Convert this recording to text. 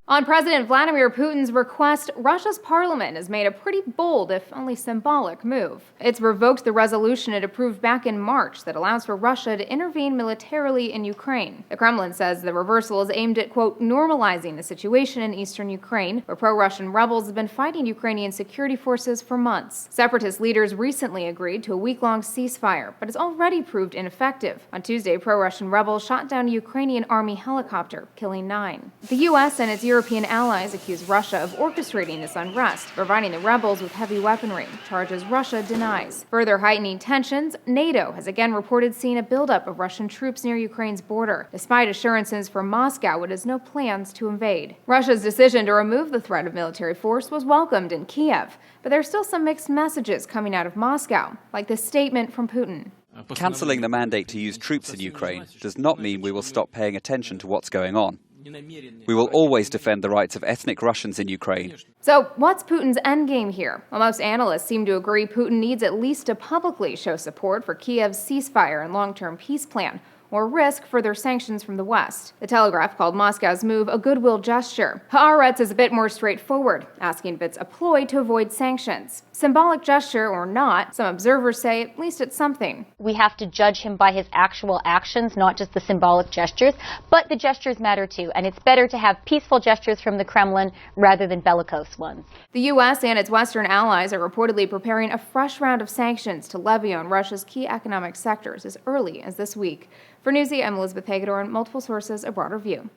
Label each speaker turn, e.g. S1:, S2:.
S1: On President Vladimir Putin's request, Russia's parliament has made a pretty bold, if only symbolic, move. It's revoked the resolution it approved back in March that allows for Russia to intervene militarily in Ukraine. The Kremlin says the reversal is aimed at, quote, normalizing the situation in eastern Ukraine, where pro-Russian rebels have been fighting Ukrainian security forces for months. Separatist leaders recently agreed to a week-long ceasefire, but it's already proved ineffective. On Tuesday, pro-Russian rebels shot down a Ukrainian army helicopter, killing 9. The U.S. and its European allies accuse Russia of orchestrating this unrest, providing the rebels with heavy weaponry, charges Russia denies. Further heightening tensions, NATO has again reported seeing a buildup of Russian troops near Ukraine's border, despite assurances from Moscow it has no plans to invade. Russia's decision to remove the threat of military force was welcomed in Kyiv, but there are still some mixed messages coming out of Moscow, like this statement from Putin.
S2: Cancelling the mandate to use troops in Ukraine does not mean we will stop paying attention to what's going on. We will always defend the rights of ethnic Russians in Ukraine.
S1: So, what's Putin's endgame here? Well, most analysts seem to agree Putin needs at least to publicly show support for Kyiv's ceasefire and long-term peace plan, or risk further sanctions from the West. The Telegraph called Moscow's move a goodwill gesture. Haaretz is a bit more straightforward, asking if it's a ploy to avoid sanctions. Symbolic gesture or not, some observers say at least it's something.
S3: We have to judge him by his actual actions, not just the symbolic gestures, but the gestures matter too, and it's better to have peaceful gestures from the Kremlin rather than bellicose ones.
S1: The U.S. and its Western allies are reportedly preparing a fresh round of sanctions to levy on Russia's key economic sectors as early as this week. For Newsy, I'm Elizabeth Hagedorn, multiple sources, a broader view.